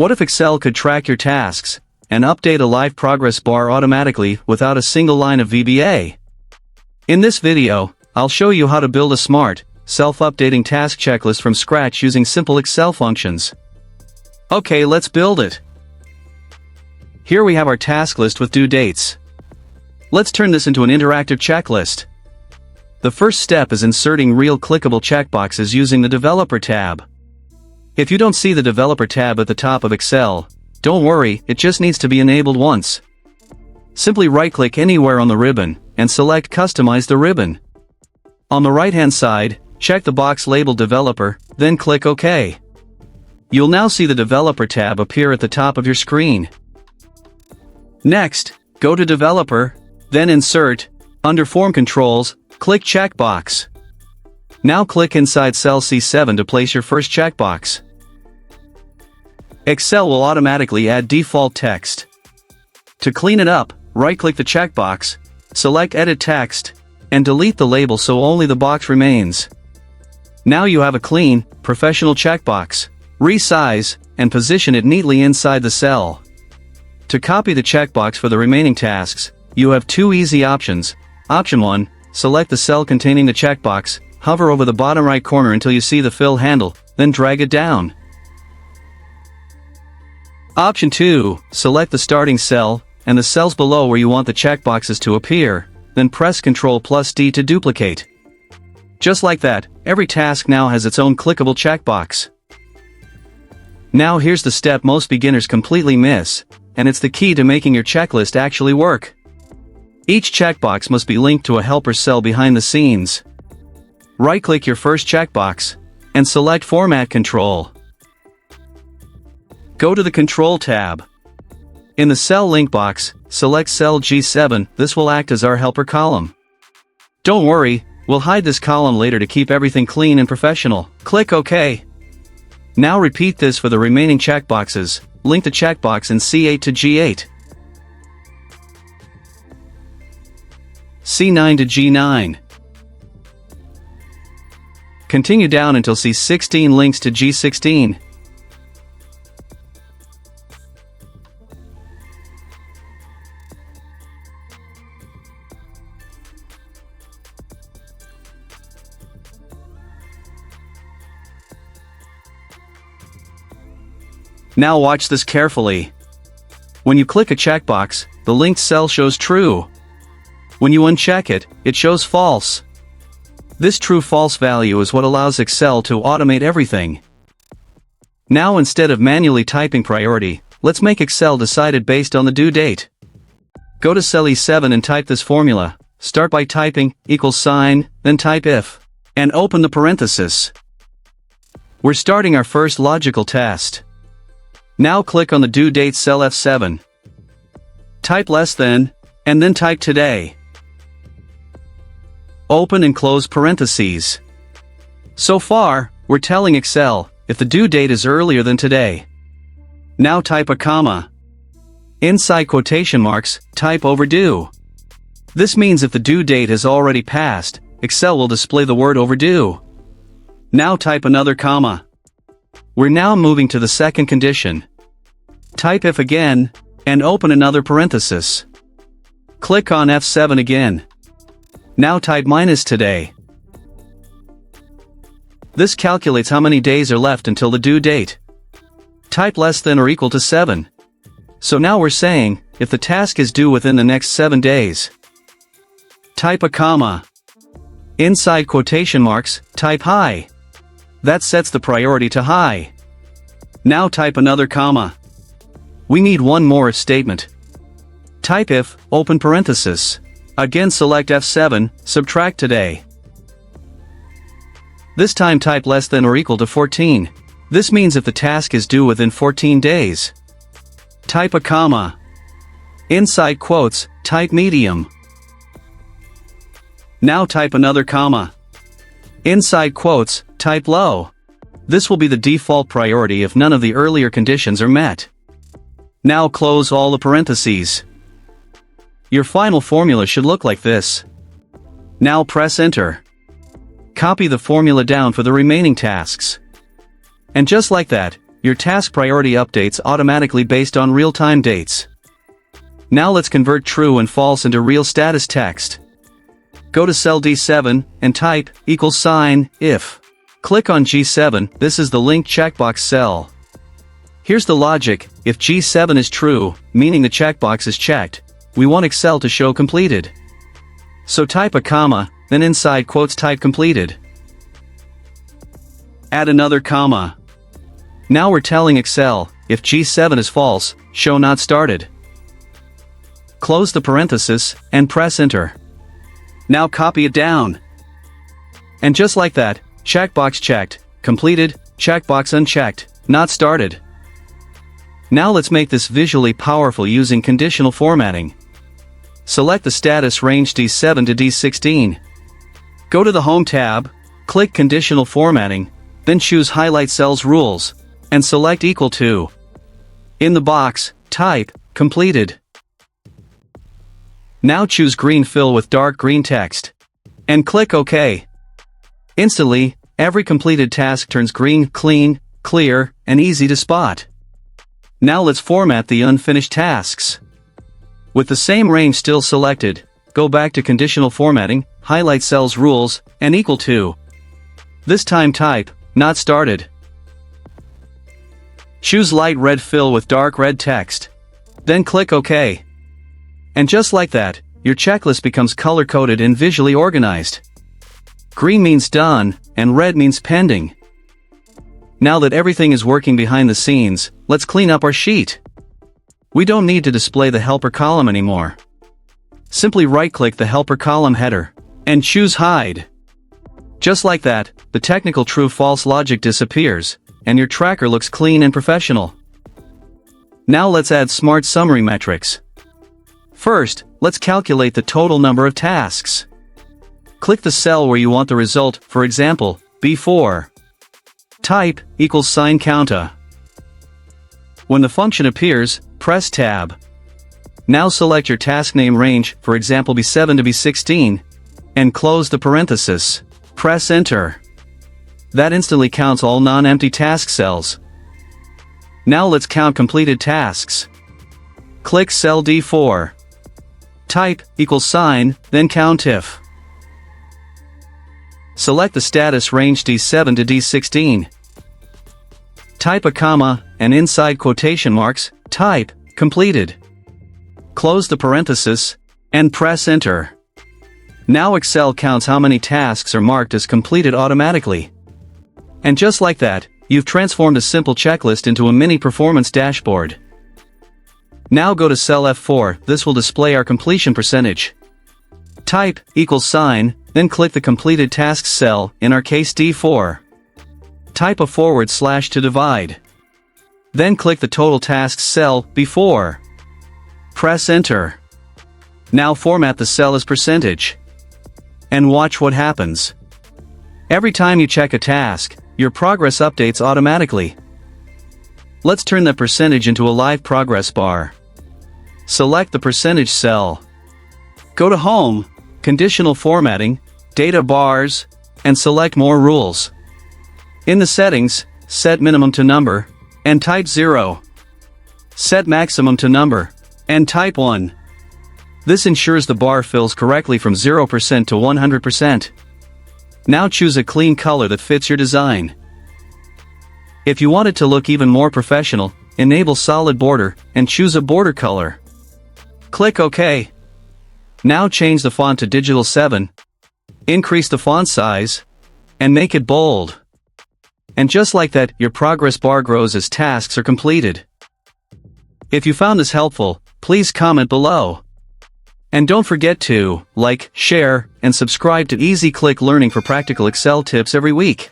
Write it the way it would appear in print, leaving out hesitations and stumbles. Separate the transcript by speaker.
Speaker 1: What if Excel could track your tasks and update a live progress bar automatically without a single line of VBA? In this video, I'll show you how to build a smart, self-updating task checklist from scratch using simple Excel functions. Okay, let's build it. Here we have our task list with due dates. Let's turn this into an interactive checklist. The first step is inserting real clickable checkboxes using the Developer tab. If you don't see the Developer tab at the top of Excel, don't worry, it just needs to be enabled once. Simply right-click anywhere on the ribbon and select Customize the ribbon. On the right-hand side, check the box labeled Developer, then click OK. You'll now see the Developer tab appear at the top of your screen. Next, go to Developer, then Insert, under Form Controls, click Checkbox. Now click inside cell C7 to place your first checkbox. Excel will automatically add default text. To clean it up, right-click the checkbox, select Edit Text, and delete the label so only the box remains. Now you have a clean, professional checkbox. Resize, and position it neatly inside the cell. To copy the checkbox for the remaining tasks, you have two easy options. Option 1, select the cell containing the checkbox, hover over the bottom right corner until you see the fill handle, then drag it down. Option 2, select the starting cell, and the cells below where you want the checkboxes to appear, then press Ctrl+D to duplicate. Just like that, every task now has its own clickable checkbox. Now here's the step most beginners completely miss, and it's the key to making your checklist actually work. Each checkbox must be linked to a helper cell behind the scenes. Right-click your first checkbox, and select Format Control. Go to the Control tab. In the Cell Link box, select cell G7, this will act as our helper column. Don't worry, we'll hide this column later to keep everything clean and professional. Click OK. Now repeat this for the remaining checkboxes. Link the checkbox in C8 to G8, C9 to G9. Continue down until C16 links to G16. Now watch this carefully. When you click a checkbox, the linked cell shows true. When you uncheck it, it shows false. This true-false value is what allows Excel to automate everything. Now instead of manually typing priority, let's make Excel decided based on the due date. Go to cell E7 and type this formula. Start by typing =, then type if, and open the parenthesis. We're starting our first logical test. Now click on the due date cell F7. Type less than, and then type today. Open and close parentheses. So far, we're telling Excel if the due date is earlier than today. Now type a comma. Inside quotation marks, type overdue. This means if the due date has already passed, Excel will display the word overdue. Now type another comma. We're now moving to the second condition. Type if again, and open another parenthesis. Click on F7 again. Now type -today. This calculates how many days are left until the due date. Type less than or equal to 7. So now we're saying, if the task is due within the next 7 days. Type a comma. Inside quotation marks, type high. That sets the priority to high. Now type another comma. We need one more if statement. Type if, open parenthesis. Again select F7, subtract today. This time type less than or equal to 14. This means if the task is due within 14 days. Type a comma. Inside quotes, type medium. Now type another comma. Inside quotes, type low. This will be the default priority if none of the earlier conditions are met. Now close all the parentheses. Your final formula should look like this. Now press Enter. Copy the formula down for the remaining tasks. And just like that, your task priority updates automatically based on real-time dates. Now let's convert true and false into real status text. Go to cell D7 and type $if. Click on G7, this is the linked checkbox cell. Here's the logic: if G7 is true, meaning the checkbox is checked, we want Excel to show completed. So type a comma, then inside quotes type completed. Add another comma. Now we're telling Excel, if G7 is false, show not started. Close the parenthesis, and press enter. Now copy it down. And just like that, checkbox checked, completed, checkbox unchecked, not started. Now let's make this visually powerful using conditional formatting. Select the status range D7 to D16. Go to the Home tab, click Conditional Formatting, then choose Highlight Cells Rules, and select Equal to. In the box, type Completed. Now choose Green Fill with dark green text. And click OK. Instantly, every completed task turns green, clean, clear, and easy to spot. Now let's format the unfinished tasks. With the same range still selected, go back to Conditional Formatting, Highlight Cells Rules, and Equal to. This time type, Not started. Choose light red fill with dark red text. Then click OK. And just like that, your checklist becomes color-coded and visually organized. Green means done, and red means pending. Now that everything is working behind the scenes, let's clean up our sheet. We don't need to display the helper column anymore. Simply right-click the helper column header, and choose Hide. Just like that, the technical true-false logic disappears, and your tracker looks clean and professional. Now let's add smart summary metrics. First, let's calculate the total number of tasks. Click the cell where you want the result, for example, B4. Type =COUNTA. When the function appears, press Tab. Now select your task name range, for example B7 to B16, and close the parenthesis. Press Enter. That instantly counts all non-empty task cells. Now let's count completed tasks. Click cell D4. Type =, then COUNTIF. Select the status range D7 to D16. Type a comma, and inside quotation marks, type, completed. Close the parenthesis, and press Enter. Now Excel counts how many tasks are marked as completed automatically. And just like that, you've transformed a simple checklist into a mini performance dashboard. Now go to cell F4, this will display our completion percentage. Type =, then click the completed tasks cell, in our case D4. Type a / to divide. Then click the total tasks cell, B4. Press Enter. Now format the cell as percentage. And watch what happens. Every time you check a task, your progress updates automatically. Let's turn the percentage into a live progress bar. Select the percentage cell. Go to Home, Conditional Formatting, Data Bars, and select More Rules. In the settings, set minimum to number, and type 0. Set maximum to number, and type 1. This ensures the bar fills correctly from 0% to 100%. Now choose a clean color that fits your design. If you want it to look even more professional, enable solid border, and choose a border color. Click OK. Now change the font to Digital 7. Increase the font size, and make it bold. And just like that, your progress bar grows as tasks are completed. If you found this helpful, please comment below. And don't forget to like, share, and subscribe to Easy Click Learning for practical Excel tips every week.